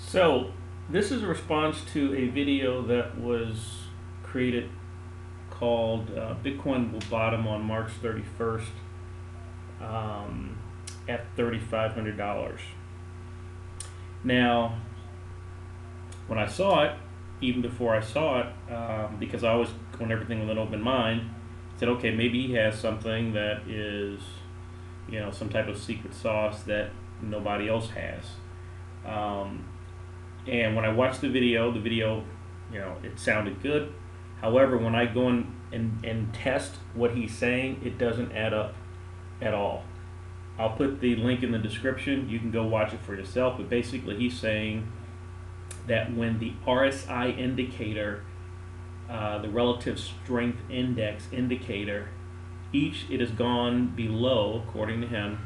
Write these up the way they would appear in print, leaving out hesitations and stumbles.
So, this is a response to a video that was created called Bitcoin will bottom on March 31st at $3,500. Now, when I saw it, even before I saw it, because I always go on everything with an open mind, I said, okay, maybe he has something that is, some type of secret sauce that nobody else has. And when I watched the video, it sounded good. However, when I go in and test what he's saying, it doesn't add up at all. I'll put the link in the description. You can go watch it for yourself. But basically, he's saying that when the RSI indicator, the relative strength index indicator, it has gone below, according to him,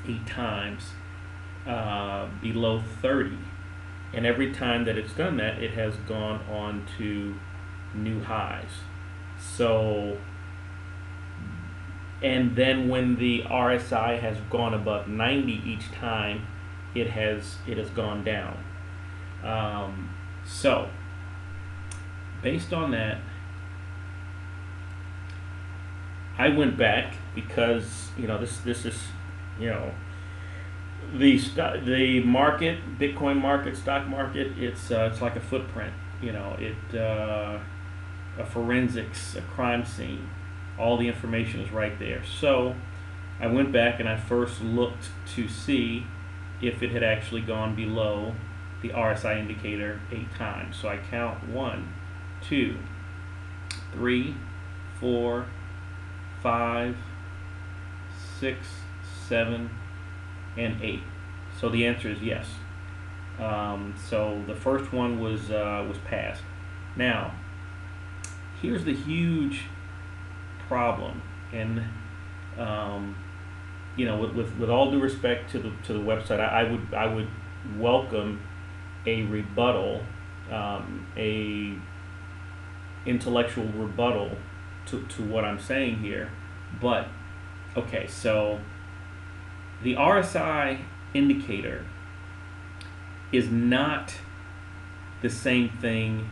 8 times, below 30. And every time that it's done that, it has gone on to new highs. So, and then when the RSI has gone above 90 each time, it has gone down. So, based on that, I went back because this is the market, Bitcoin market, stock market. It's like a footprint. A forensics, a crime scene. All the information is right there. So I went back and I first looked to see if it had actually gone below the RSI indicator 8 times. So I count 1, 2, 3, 4, 5, 6, 7, and 8. So the answer is yes. So the first one was passed. Now, here's the huge problem, and with all due respect to the website, I would welcome a rebuttal, a intellectual rebuttal to what I'm saying here. But okay, so the RSI indicator is not the same thing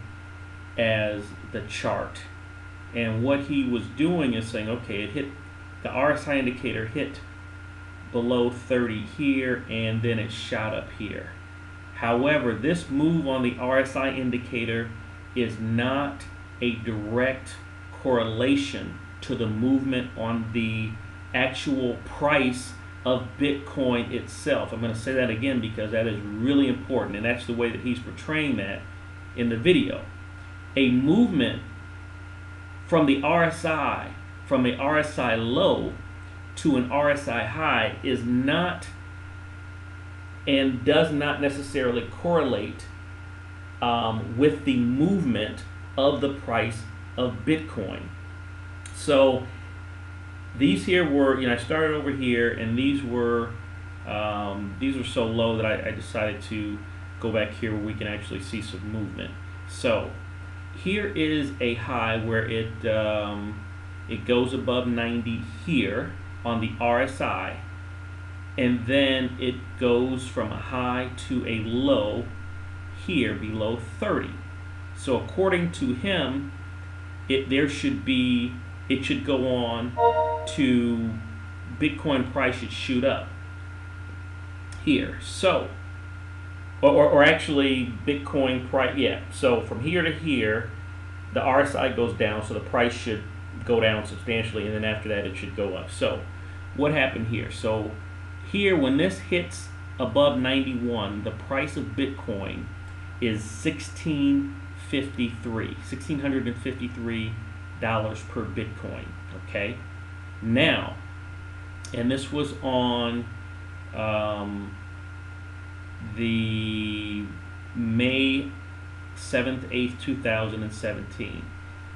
as the chart. And what he was doing is saying, okay, the RSI indicator hit below 30 here, and then it shot up here. However, this move on the RSI indicator is not a direct correlation to the movement on the actual price of Bitcoin itself. I'm going to say that again because that is really important, and that's the way that he's portraying that in the video. A movement from the RSI, from a RSI low to an RSI high, is not and does not necessarily correlate with the movement of the price of Bitcoin. So these here were, I started over here, and these were so low that I decided to go back here where we can actually see some movement. So here is a high where it goes above 90 here on the RSI, and then it goes from a high to a low here below 30. So according to him, it should go on to Bitcoin price should shoot up here. So, or actually Bitcoin price, yeah. So from here to here, the RSI goes down, so the price should go down substantially, and then after that it should go up. So what happened here? So here, when this hits above 91, the price of Bitcoin is $1,653 per Bitcoin. Okay, now, and this was on the May 7th, 8th, 2017.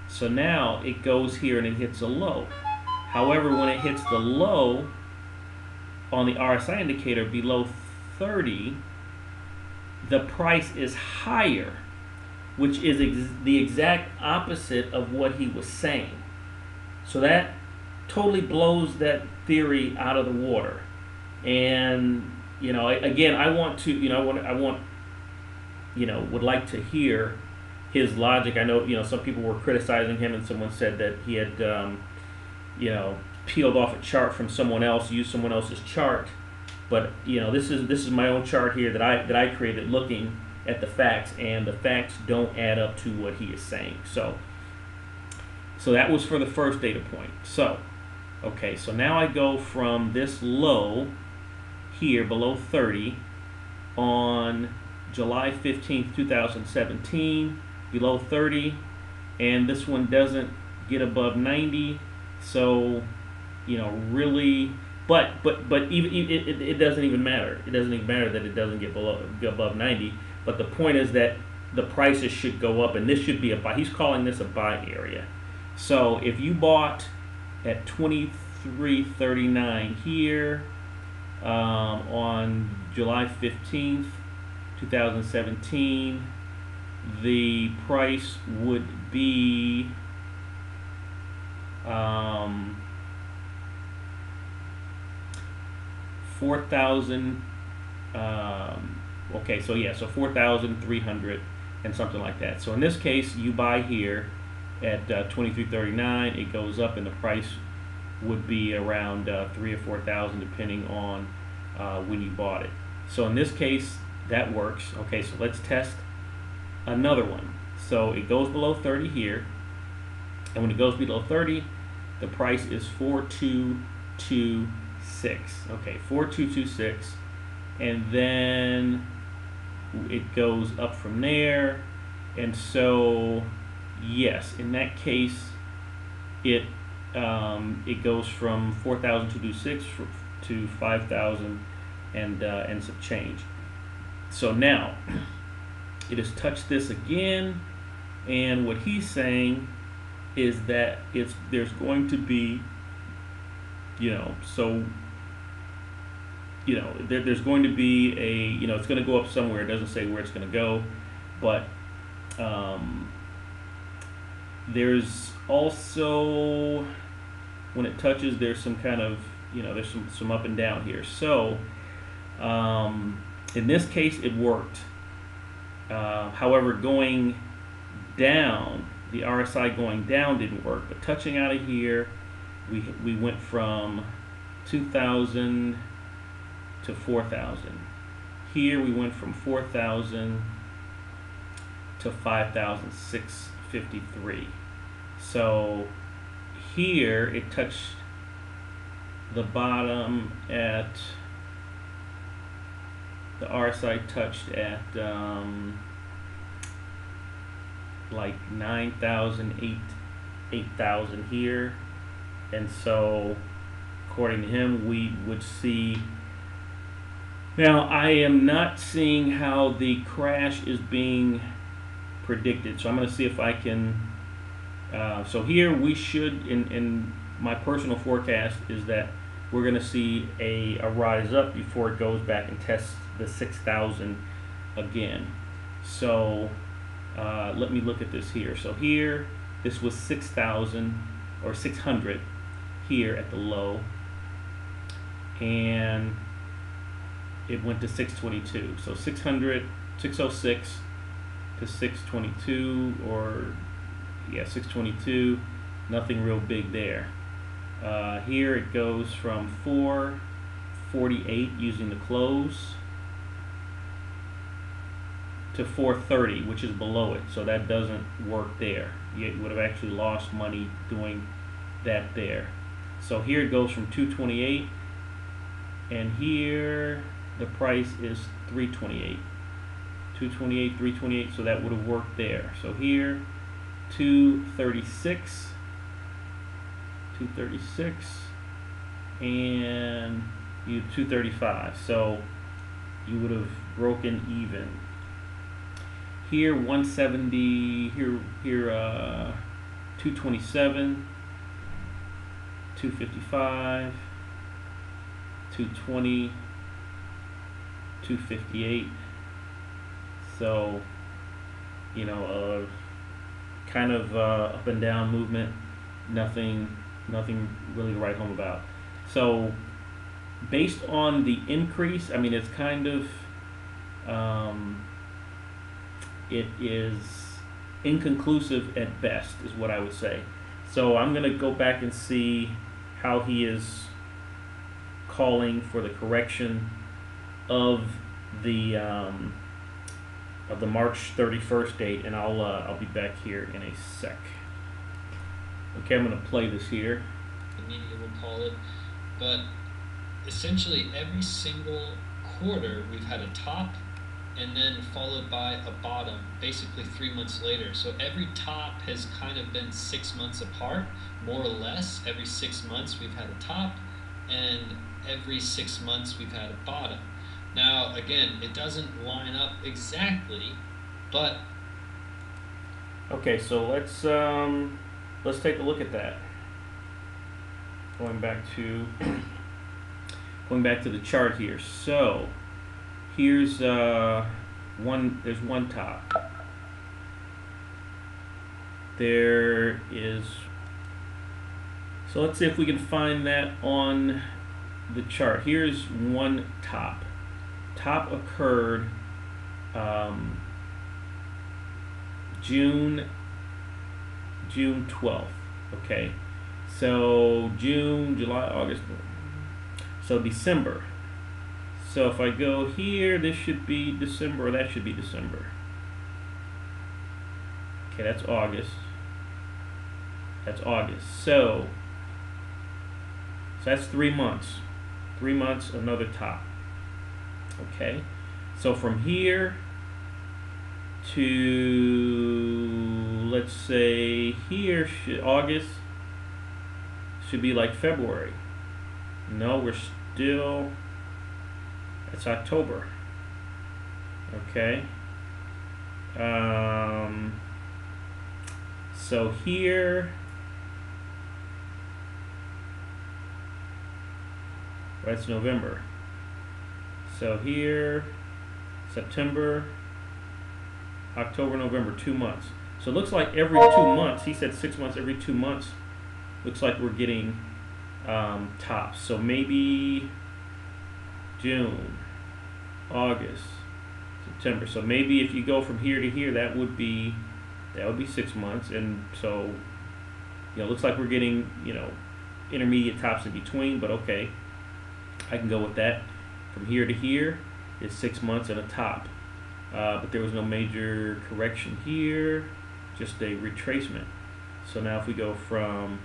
So now it goes here and it hits a low. However, when it hits the low on the RSI indicator below 30, the price is higher, which is the exact opposite of what he was saying. So that totally blows that theory out of the water. And again, I want would like to hear his logic. I know, some people were criticizing him, and someone said that he had, peeled off a chart from someone else, used someone else's chart. But this is my own chart here that I created, looking at the facts, and the facts don't add up to what he is saying. So that was for the first data point. So, okay, so now I go from this low here below 30 on July 15th, 2017, below 30, and this one doesn't get above 90. So, really, but even it doesn't even matter. It doesn't even matter that it doesn't get above 90. But the point is that the prices should go up, and this should be a buy. He's calling this a buy area. So if you bought at 23.39 here on July 15th, 2017, the price would be 4,000. Okay, so yeah, so 4,300 and something like that. So in this case, you buy here at 23.39. It goes up, and the price would be around 3,000 or 4,000, depending on when you bought it. So in this case, that works. Okay, so let's test another one. So it goes below 30 here, and when it goes below 30, the price is 4,226. Okay, 4,226, and then it goes up from there. And so yes, in that case, it goes from 4,226 to 5,000 and some change. So now it has touched this again, and what he's saying is that there's going to be, there's going to be it's going to go up somewhere. It doesn't say where it's going to go, but there's also, when it touches, there's some kind of, there's some up and down here. So in this case, it worked. However, going down, the RSI going down didn't work, but touching out of here, we went from 2,000 to 4,000. Here we went from 4,000 to 5,653. So here it touched the bottom at, the RSI touched at like 9,000, 8,000 here. And so according to him, we would see, now I am not seeing how the crash is being predicted, so I'm going to see if I can, so here we should, in my personal forecast, is that we're going to see a rise up before it goes back and tests the 6,000 again. So let me look at this here. So here, this was 6,000 or 600 here at the low, and it went to 622. So 600, 606 to 622, or yeah, 622. Nothing real big there. Here it goes from 448 using the close to 430, which is below it. So that doesn't work there. You would have actually lost money doing that there. So here it goes from 228, and here the price is 328. 228, 328, so that would have worked there. So here, 236, 236, and 235. So you would have broken even. Here, 170, here 227, 255, 220, 258. So, kind of up and down movement, nothing really to write home about. So, based on the increase, I mean, it's kind of, it is inconclusive at best, is what I would say. So I'm going to go back and see how he is calling for the correction of the March 31st date, and I'll be back here in a sec. Okay, I'm going to play this here. The media will call it, but essentially every single quarter we've had a top and then followed by a bottom basically 3 months later. So every top has kind of been 6 months apart, more or less. Every 6 months we've had a top, and every 6 months we've had a bottom. Now again, it doesn't line up exactly, but okay, so let's take a look at that. Going back to the chart here. So here's there's one top. There is, so let's see if we can find that on the chart. Here's one top. Top occurred June 12th. Okay, so June, July, August, so December. So if I go here, this should be December, or that should be December. Okay, that's August. That's August. So that's 3 months. 3 months, another top. Okay, so from here to, let's say here, August should be like February. No, we're still, it's October. Okay. So here, that's November. So here, September, October, November, 2 months. So it looks like every 2 months, he said 6 months, every 2 months, looks like we're getting tops. So maybe June, August, September. So maybe if you go from here to here, that would be 6 months. And so, it looks like we're getting, intermediate tops in between, but okay, I can go with that. From here to here is 6 months and a top. But there was no major correction here, just a retracement. So now if we go from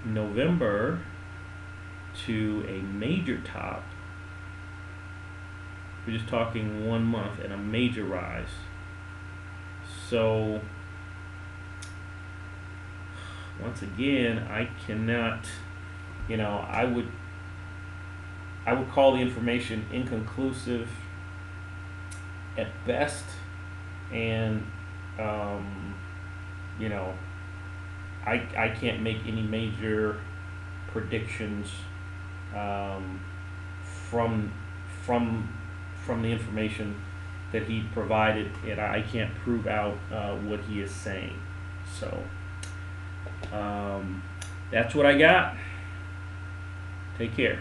November to a major top, we're just talking 1 month and a major rise. So once again, I cannot, I would call the information inconclusive at best, and I can't make any major predictions from the information that he provided, and I can't prove out what he is saying. So that's what I got. Take care.